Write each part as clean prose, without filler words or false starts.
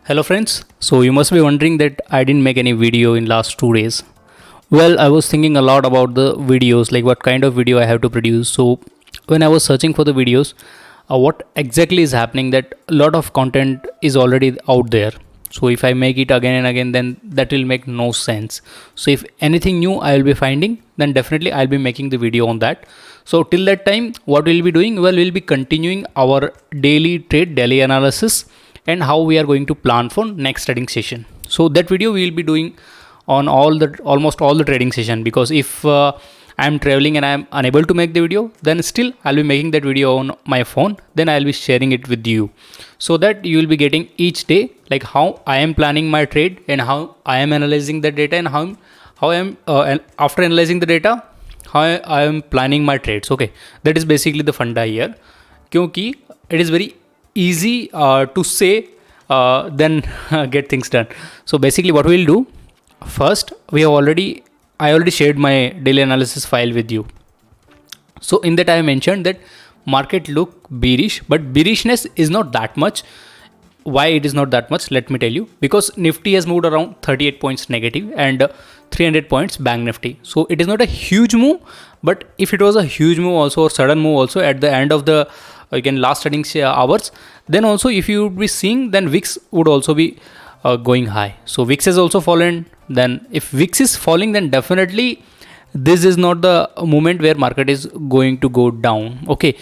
Hello friends, so you must be wondering that I didn't make any video in last 2 days. Well, I was thinking a lot about the videos, like what kind of video I have to produce. So when I was searching for the videos, what exactly is happening that a lot of content is already out there. So if I make it again and again, then that will make no sense. So if anything new I will be finding, then definitely I'll be making the video on that. So till that time, what we'll be doing? Well, we'll be continuing our daily analysis and how we are going to plan for next trading session. So that video we will be doing on almost all the trading session, because if I'm traveling and I'm unable to make the video, then still I'll be making that video on my phone, then I'll be sharing it with you, so that you will be getting each day like how I am planning my trade and how I am analyzing the data, and how I am after analyzing the data, how I am planning my trades. Okay, that is basically the funda here, क्योंकि it is very easy to say then get things done. So basically what we'll do first, I already shared my daily analysis file with you. So in that I mentioned that market look bearish, but bearishness is not that much. Why it is not that much, let me tell you. Because Nifty has moved around 38 points negative and 300 points Bank Nifty. So it is not a huge move, but if it was a huge move also, or sudden move also at the end of the again last trading hours, then also if you would be seeing, then VIX would also be going high. So VIX has also fallen. Then if VIX is falling, then definitely this is not the moment where market is going to go down. Okay,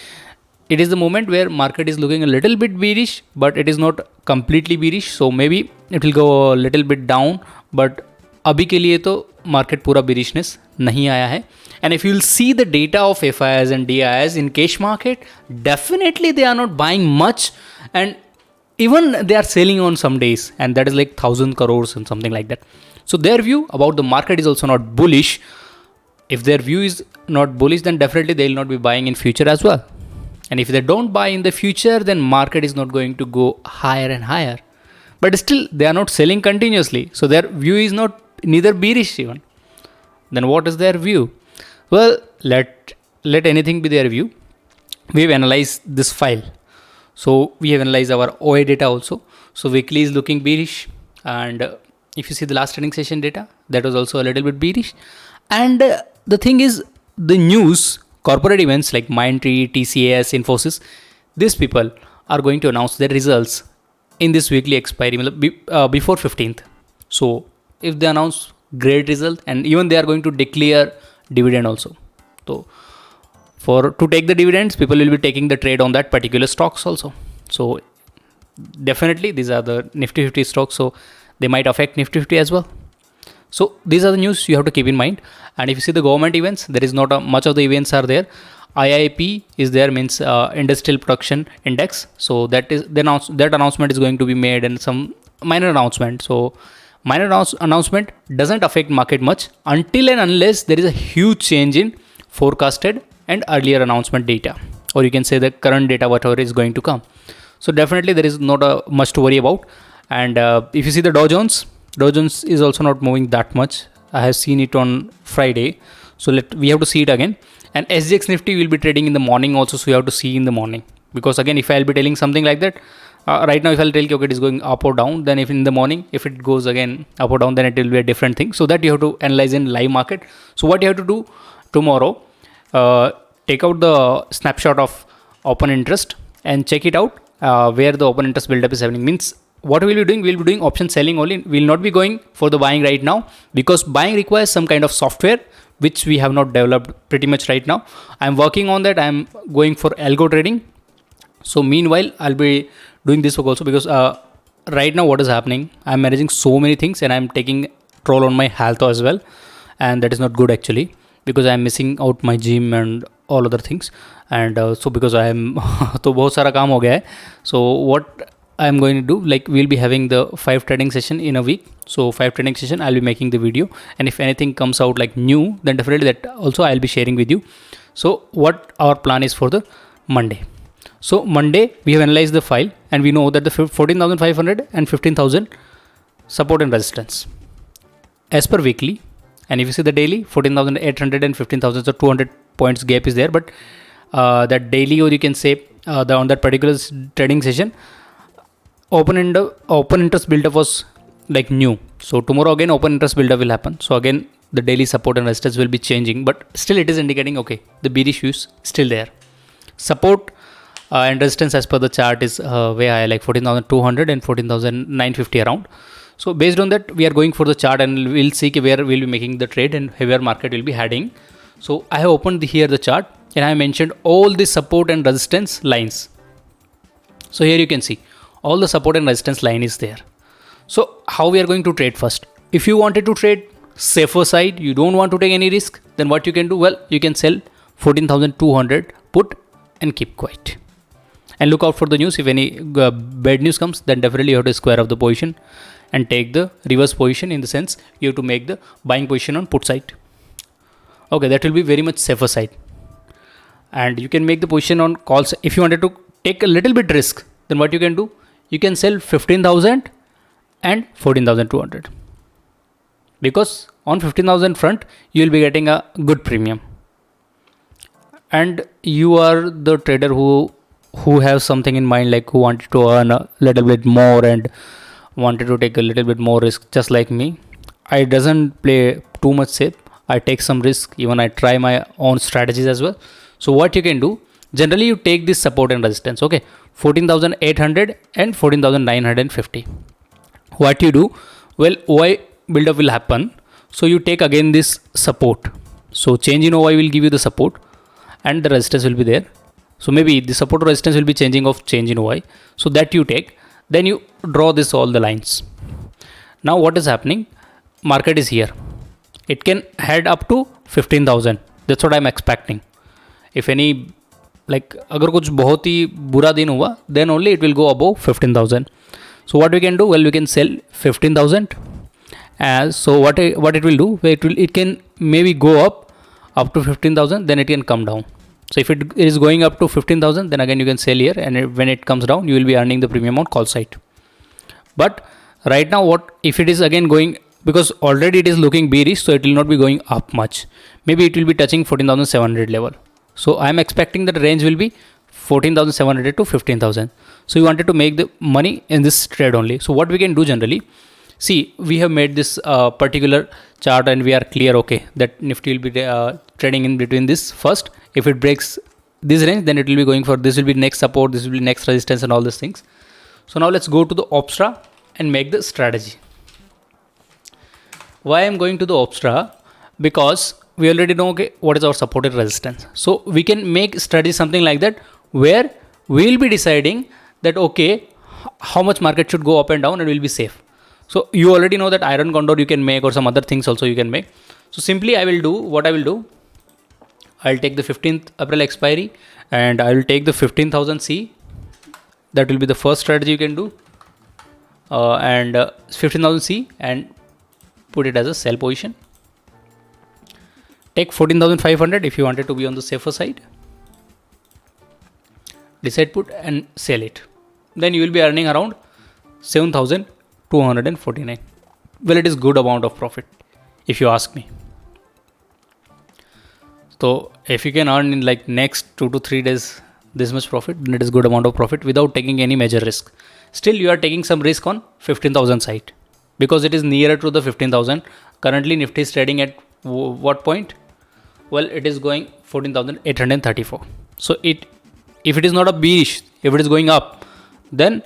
it is the moment where market is looking a little bit bearish, but it is not completely bearish. So maybe it will go a little bit down, but अभी के लिए तो market पूरा bearishness नहीं आया है. And if you will see the data of FIIs and DIIs in cash market, definitely they are not buying much, and even they are selling on some days, and that is like 1,000 crores and something like that. So their view about the market is also not bullish. If their view is not bullish, then definitely they will not be buying in future as well. And if they don't buy in the future, then market is not going to go higher and higher. But still they are not selling continuously. So their view is not neither bearish even. Then what is their view? Well, let anything be their view. We have analyzed this file. So we have analyzed our OA data also. So weekly is looking bearish, and if you see the last trading session data, that was also a little bit bearish. And the thing is, the news, corporate events like Mindtree, TCS, Infosys, these people are going to announce their results in this weekly expiry before 15th. So if they announce great result, and even they are going to declare dividend also. So to take the dividends, people will be taking the trade on that particular stocks also. So definitely these are the Nifty 50 stocks, so they might affect Nifty 50 as well. So these are the news you have to keep in mind. And if you see the government events, there is not much of the events are there. IIP is there, means Industrial Production Index. So that announcement is going to be made, and some minor announcement. So minor announcement doesn't affect market much until and unless there is a huge change in forecasted and earlier announcement data, or you can say the current data, whatever is going to come. So definitely there is not much to worry about. And if you see the Dow Jones is also not moving that much. I have seen it on Friday, so we have to see it again. And SGX Nifty will be trading in the morning also, so you have to see in the morning, because again, if I'll be telling something like that right now, if I'll tell you okay, it is going up or down, then if in the morning if it goes again up or down, then it will be a different thing. So that you have to analyze in live market. So what you have to do tomorrow, take out the snapshot of open interest and check it out where the open interest buildup is happening. Means what we'll be doing, we'll be doing option selling only. We'll not be going for the buying right now, because buying requires some kind of software which we have not developed pretty much right now. I'm working on that. I'm going for algo trading. So meanwhile, I'll be doing this work also, because right now what is happening, I'm managing so many things and I'm taking toll on my health as well, and that is not good actually, because I'm missing out my gym and all other things. And so because I am तो बहुत सारा काम हो गया है. So what I'm going to do, like we'll be having the 5 trading session in a week. So 5 trading session, I'll be making the video, and if anything comes out like new, then definitely that also I'll be sharing with you. So what our plan is for the Monday. So Monday we have analyzed the file, and we know that the 14,500 and 15,000 support and resistance as per weekly. And if you see the daily, 14,800 and 15,000, so 200 points gap is there. But that daily, or you can say on that particular trading session, open interest buildup was like new. So tomorrow again open interest buildup will happen. So again the daily support and resistance will be changing, but still it is indicating okay, the bearish view is still there. Support and resistance as per the chart is way high, like 14,200 and 14,950 around. So based on that, we are going for the chart and we'll see where we'll be making the trade and where market will be heading. So I have opened here the chart and I mentioned all the support and resistance lines. So here you can see all the support and resistance line is there. So how we are going to trade first? If you wanted to trade safer side, you don't want to take any risk, then what you can do? Well, you can sell 14,200 put and keep quiet. And look out for the news. If any bad news comes, then definitely you have to square up the position and take the reverse position, in the sense you have to make the buying position on put side. Okay, that will be very much safer side. And you can make the position on calls. If you wanted to take a little bit risk, then what you can do? You can sell 15,000 and 14,200. Because on 15,000 front, you will be getting a good premium. And you are the trader who have something in mind, like who wanted to earn a little bit more and wanted to take a little bit more risk, just like me. I doesn't play too much safe. I take some risk, even I try my own strategies as well. So what you can do, generally you take this support and resistance, okay, 14,800 and 14,950. What you do? Well, OI buildup will happen. So you take again this support. So change in OI will give you the support and the resistance will be there. So maybe the support or resistance will be changing of change in OI. So that you take, then you draw this all the lines. Now what is happening? Market is here. It can head up to 15,000. That's what I'm expecting. If any, like अगर कुछ बहुत ही बुरा दिन हुआ, then only it will go above 15,000. So what we can do? Well, we can sell 15,000. As so what it will do? It can maybe go up to 15,000. Then it can come down. So if it is going up to 15,000, then again you can sell here, and when it comes down, you will be earning the premium on call side. But right now, what if it is again going, because already it is looking bearish, so it will not be going up much. Maybe it will be touching 14,700 level. So I am expecting that range will be 14,700 to 15,000. So you wanted to make the money in this trade only. So what we can do generally, see, we have made this particular chart and we are clear, okay, that Nifty will be trading in between this first. If it breaks this range, then it will be going for, this will be next support, this will be next resistance and all these things. So now let's go to the Opstra and make the strategy. Why I am going to the Opstra? Because we already know, okay, what is our support and resistance. So we can make strategy something like that, where we will be deciding that, okay, how much market should go up and down and will be safe. So you already know that iron condor you can make, or some other things also you can make. So simply I will do what I will do. I'll take the 15th April expiry and I will take the 15,000 C. That will be the first strategy you can do. And 15,000 C and put it as a sell position. Take 14,500 if you wanted to be on the safer side. Decide put and sell it. Then you will be earning around 7,249. Well, it is good amount of profit if you ask me. So if you can earn in like next 2 to 3 days this much profit, then it is good amount of profit without taking any major risk. Still you are taking some risk on 15,000 side, because it is nearer to the 15,000. Currently Nifty is trading at what point? Well, it is going 14,834. So if it is not a bearish, if it is going up, then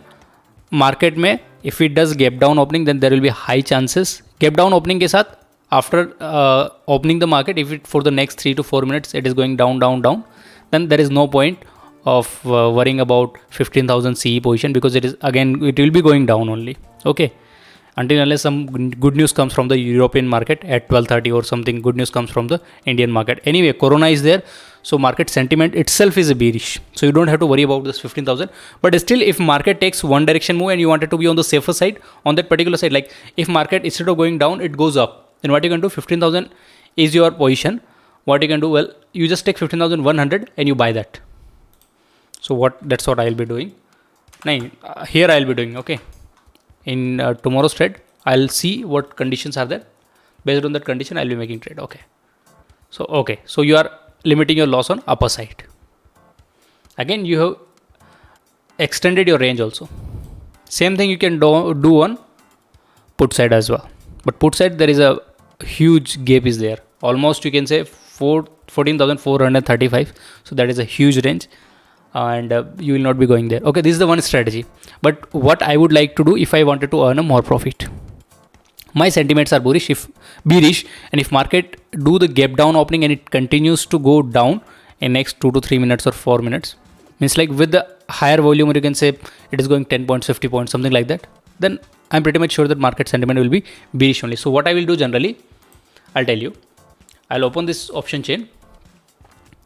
market में if it does gap down opening, then there will be high chances. Gap down opening के साथ, after opening the market, if it for the next 3 to 4 minutes it is going down, then there is no point of worrying about 15,000 CE position, because it will be going down only. Okay, until unless some good news comes from the European market at 12:30 or something, good news comes from the Indian market. Anyway, Corona is there, so market sentiment itself is bearish. So you don't have to worry about this 15,000. But still, if market takes one direction move and you wanted to be on the safer side, on that particular side, like if market instead of going down, it goes up, then what you can do, 15,000 is your position. What you can do, well, you just take 15,100 and you buy that. So that's what I will be doing. Here I will be doing, okay. In tomorrow's trade, I'll see what conditions are there. Based on that condition, I'll be making trade. Okay. So you are limiting your loss on upper side. Again, you have extended your range also. Same thing you can do on put side as well. But put side, there is a huge gap is there. Almost you can say 14,435. So that is a huge range, and you will not be going there. Okay, this is the one strategy. But what I would like to do if I wanted to earn a more profit, my sentiments are bearish, and if market do the gap down opening and it continues to go down in next 2 to 3 minutes or 4 minutes, means like with the higher volume, or you can say it is going 10 points, 50 points, something like that, then I'm pretty much sure that market sentiment will be bearish only. So what I will do generally, I'll tell you, I'll open this option chain,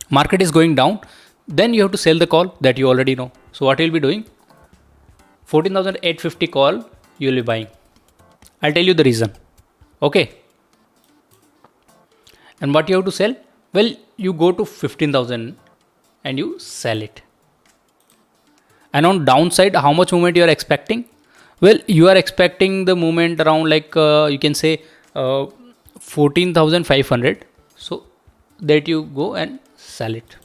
market is going down, then you have to sell the call that you already know. So what you'll be doing, 14,850 call you will be buying. I'll tell you the reason. Okay. And what you have to sell? Well, you go to 15,000 and you sell it. And on downside, how much movement you are expecting? Well, you are expecting the movement around like you can say 14,500. So that you go and sell it.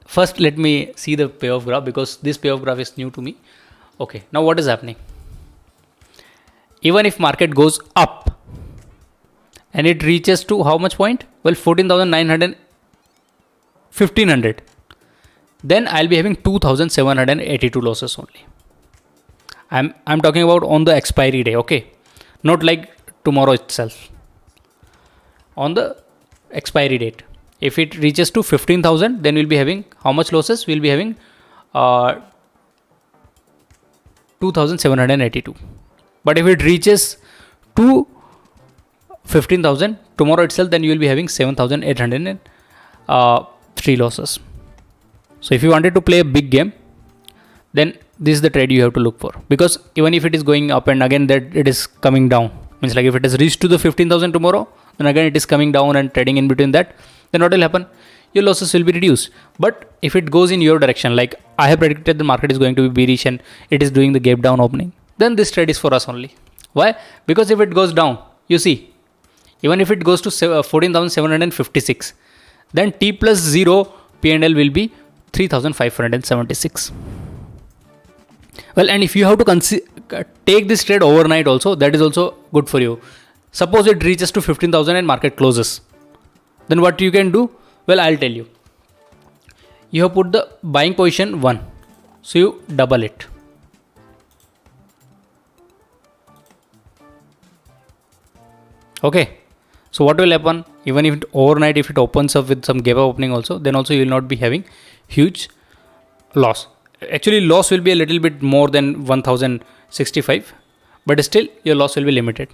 First, let me see the payoff graph, because this payoff graph is new to me. Okay, now what is happening? Even if market goes up and it reaches to how much point? Well, 14,900, 1,500. Then I'll be having 2,782 losses only. I'm talking about on the expiry day, okay? Not like tomorrow itself. On the expiry date. If it reaches to 15,000, then we'll be having how much losses? We'll be having 2,782. But if it reaches to 15,000 tomorrow itself, then you will be having 7,803 losses. So if you wanted to play a big game, then this is the trade you have to look for. Because even if it is going up and again that it is coming down, means like if it has reached to the 15,000 tomorrow, then again it is coming down and trading in between that, then what will happen? Your losses will be reduced. But if it goes in your direction, like I have predicted the market is going to be bearish and it is doing the gap down opening, then this trade is for us only. Why? Because if it goes down, you see, even if it goes to 14,756, then T plus 0 P&L will be 3,576. Well, and if you have to take this trade overnight also, that is also good for you. Suppose it reaches to 15,000 and market closes. Then what you can do? Well, I'll tell you. You have put the buying position 1. So you double it. Okay. So what will happen? Even if overnight, if it opens up with some gap opening also, then also you will not be having huge loss. Actually, loss will be a little bit more than 1,065, but still your loss will be limited.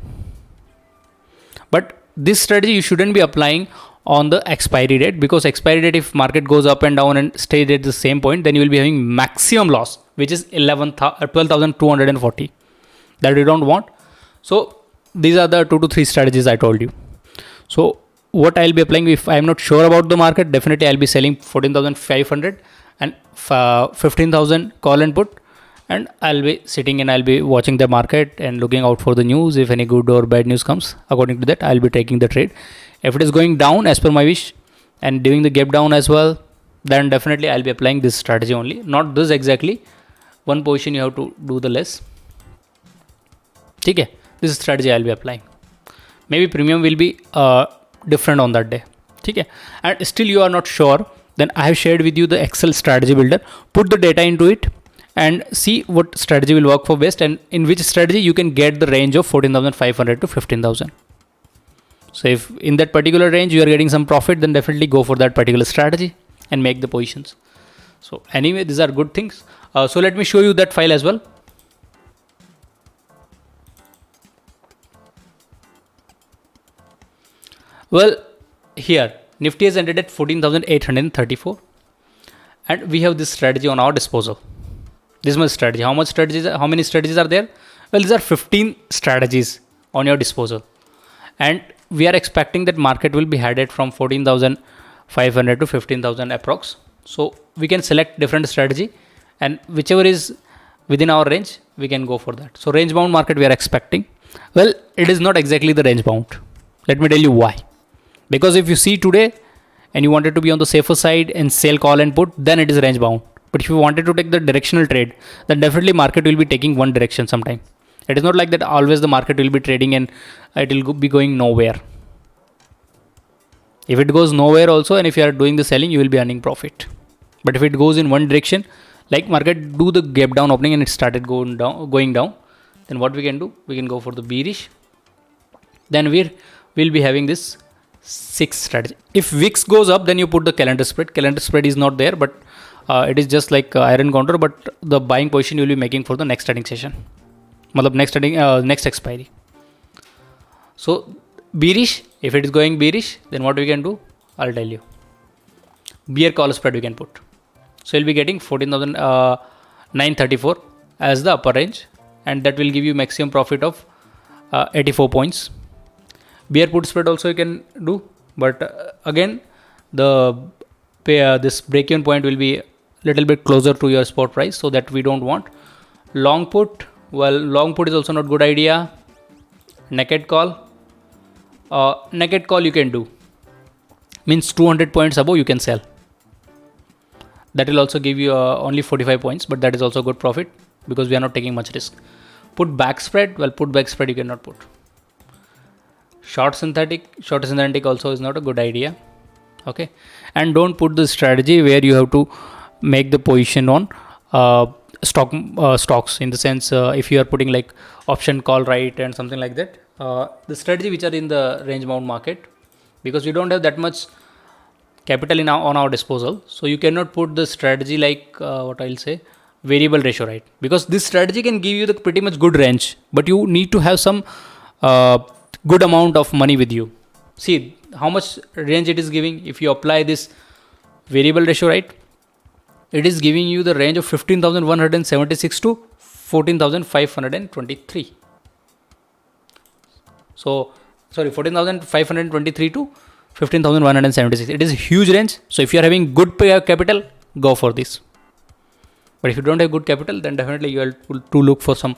But this strategy you shouldn't be applying on the expiry date, because expiry date, if market goes up and down and stays at the same point, then you will be having maximum loss, which is 12,240. That we don't want. So these are the 2 to 3 strategies I told you. So what I'll be applying, if I'm not sure about the market, definitely I'll be selling 14,500 and 15,000 call and put, and I'll be sitting and I'll be watching the market and looking out for the news. If any good or bad news comes, according to that, I'll be taking the trade. If it is going down as per my wish and doing the gap down as well, then definitely I'll be applying this strategy only. Not this exactly. One position you have to do the less. Okay, this is strategy I'll be applying. Maybe premium will be different on that day. Okay, and still you are not sure, then I have shared with you the Excel strategy builder. Put the data into it and see what strategy will work for best, and in which strategy you can get the range of 14,500 to 15,000. So if in that particular range you are getting some profit, then definitely go for that particular strategy and make the positions. So anyway, these are good things. So let me show you that file as well. Well, here Nifty has ended at 14,834 and we have this strategy on our disposal. This much strategy. How many strategies are there? Well, these are 15 strategies on your disposal, and we are expecting that market will be headed from 14,500 to 15,000 approx. So we can select different strategy, and whichever is within our range, we can go for that. So range bound market we are expecting. Well, it is not exactly the range bound. Let me tell you why. Because if you see today and you wanted to be on the safer side and sell call and put, then it is range bound. But if you wanted to take the directional trade, then definitely market will be taking one direction sometime. It is not like that always the market will be trading and it will be going nowhere. If it goes nowhere also, and if you are doing the selling, you will be earning profit. But if it goes in one direction, like market do the gap down opening and it started going down, then what we can do? We can go for the bearish. Then we'll be having this 6 strategy. If VIX goes up, then you put the calendar spread. Calendar spread is not there, but it is just like iron counter, but the buying position you will be making for the next trading session. Next expiry. So bearish, if it is going bearish, then what we can do? I'll tell you. Bear call spread we can put. So you'll be getting 14,934 as the upper range, and that will give you maximum profit of 84 points. Bear put spread also you can do, but again this break-even point will be a little bit closer to your spot price, so that we don't want. Long put, well, long put is also not good idea. Naked call you can do, means 200 points above you can sell. That will also give you only 45 points, but that is also good profit because we are not taking much risk. Put back spread, well, put back spread you cannot put. Short synthetic also is not a good idea. Okay, and don't put the strategy where you have to make the position on stocks, in the sense if you are putting like option call right and something like that, the strategy which are in the range bound market, because we don't have that much capital on our disposal, so you cannot put the strategy like what I'll say, variable ratio right, because this strategy can give you the pretty much good range, but you need to have some good amount of money with you. See how much range it is giving. If you apply this variable ratio right, it is giving you the range of 15,176 to 14,523. So sorry, 14,523 to 15,176. It is a huge range. So if you are having good capital, go for this. But if you don't have good capital, then definitely you have to look for some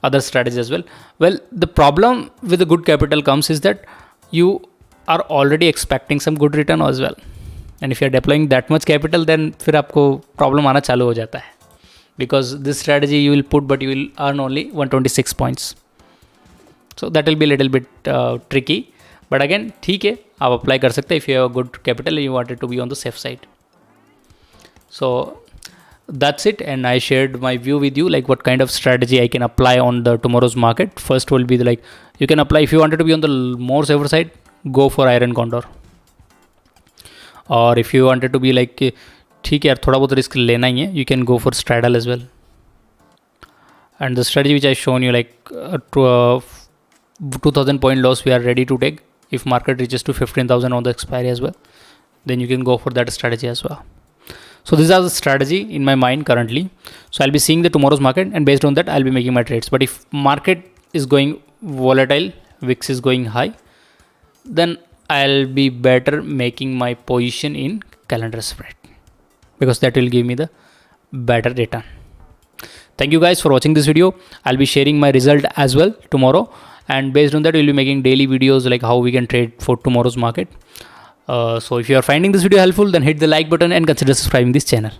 other strategies as well. Well, the problem with the good capital comes is that you are already expecting some good return as well. And if you are deploying that much capital, then फिर आपको problem आना चालू हो जाता है. Because this strategy you will put, but you will earn only 126 points. So that will be a little bit tricky. But again, ठीक है, आप apply कर सकते हैं if you have a good capital and you wanted to be on the safe side. So that's it, and I shared my view with you, like what kind of strategy I can apply on the tomorrow's market. First will be like you can apply if you wanted to be on the more safer side, go for iron condor. Or if you wanted to be like ठीक है यार थोड़ा बहुत risk लेना ही है, you can go for straddle as well. And the strategy which I shown you, like 2,000 point loss we are ready to take if market reaches to 15,000 on the expiry as well, then you can go for that strategy as well. So these are the strategy in my mind currently. So I'll be seeing the tomorrow's market, and based on that I'll be making my trades. But if market is going volatile, VIX is going high, then I'll be better making my position in calendar spread, because that will give me the better return. Thank you guys for watching this video. I'll be sharing my result as well tomorrow, and based on that we'll be making daily videos like how we can trade for tomorrow's market. So if you are finding this video helpful, then hit the like button and consider subscribing this channel.